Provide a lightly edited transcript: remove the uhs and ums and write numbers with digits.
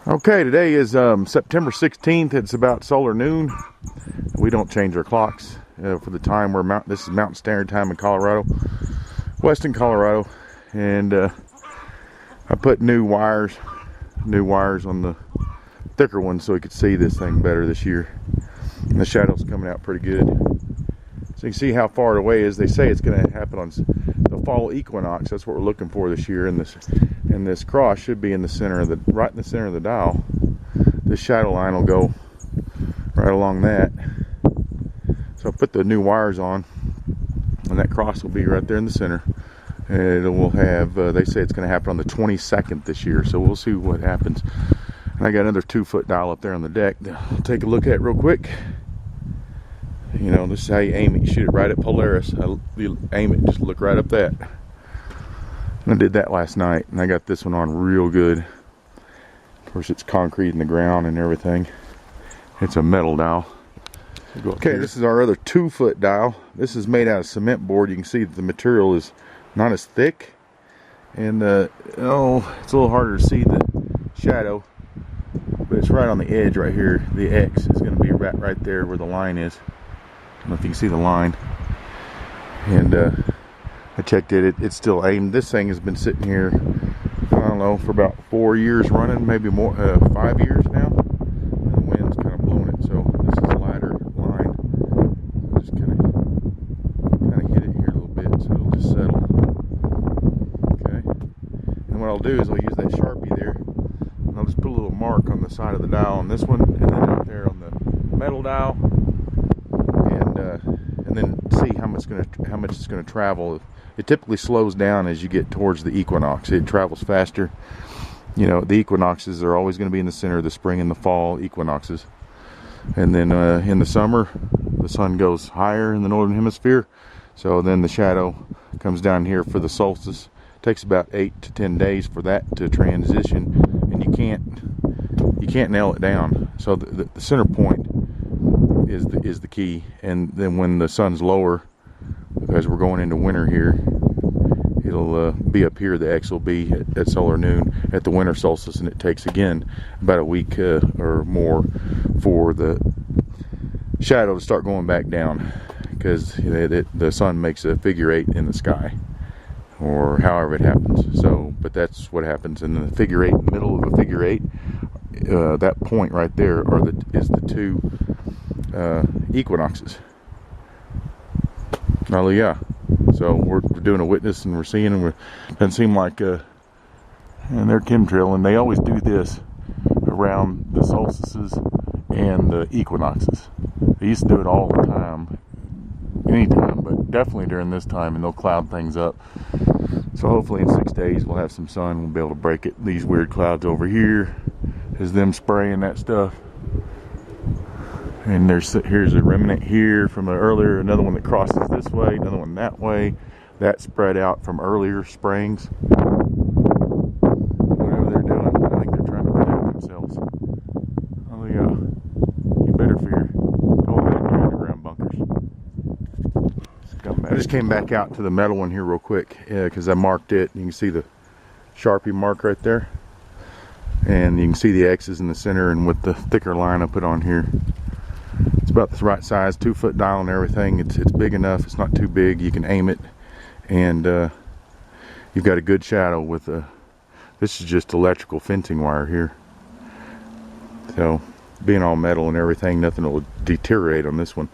Okay, today is September 16th. It's about solar noon. We don't change our clocks for the time. This is Mountain Standard Time in Colorado, Western Colorado, and I put new wires on the thicker ones so we could see this thing better this year. And the shadow's coming out pretty good, so you can see how far away it is. They say it's going to happen on the fall equinox. That's what we're looking for this year, and this cross should be in the center of right in the center of the dial. This shadow line will go right along that. So I'll put the new wires on, and that cross will be right there in the center. And it will have, they say it's going to happen on the 22nd this year, so we'll see what happens. And I got another 2-foot dial up there on the deck. I'll take a look at it real quick. You know, this is how you aim it. You shoot it right at Polaris. You aim it, just look right up that. And I did that last night, and I got this one on real good. Of course, it's concrete in the ground and everything. It's a metal dial. Okay, this is our other 2-foot dial. This is made out of cement board. You can see that the material is not as thick, and it's a little harder to see the shadow, but it's right on the edge right here. The X is going to be right there where the line is. I don't know if you can see the line. And I checked it. It's still aimed. This thing has been sitting here, I don't know, for about 4 years running, maybe more, 5 years now. And the wind's kind of blowing it, so this is a lighter line. I'm just kind of hit it here a little bit, so it'll just settle. Okay. And what I'll do is I'll use that Sharpie there, and I'll just put a little mark on the side of the dial on this one, and then out there on the metal dial, and then see how much it's going to travel. It typically slows down as you get towards the equinox. It travels faster. You know, the equinoxes are always going to be in the center of the spring and the fall equinoxes. And then in the summer, the sun goes higher in the northern hemisphere. So then the shadow comes down here for the solstice. It takes about 8 to 10 days for that to transition, and you can't nail it down. So the center point is the key. And then when the sun's lower, as we're going into winter here, it'll be up here. The X will be at solar noon at the winter solstice, and it takes again about a week or more for the shadow to start going back down, because the sun makes a figure 8 in the sky, or however it happens. So, but that's what happens in the figure 8. In the middle of a figure 8, that point right there is the two equinoxes. Oh yeah, so we're doing a witness, and we're seeing, and it doesn't seem like and they're chemtrail, and they always do this around the solstices and the equinoxes. They used to do it all the time, anytime, but definitely during this time, and they'll cloud things up. So hopefully in 6 days we'll have some sun. We'll be able to break it. These weird clouds over here is them spraying that stuff. And here's a remnant here from earlier, another one that crosses this way, another one that way. That spread out from earlier springs. Whatever they're doing, I think they're trying to protect themselves. Oh yeah, you better fear. Go ahead in your underground bunkers. I just came back out to the metal one here real quick, because I marked it. You can see the Sharpie mark right there. And you can see the X's in the center, and with the thicker line I put on here. It's about the right size, 2-foot dial and everything. It's big enough. It's not too big. You can aim it, and you've got a good shadow with this is just electrical fencing wire here. So being all metal and everything, nothing will deteriorate on this one.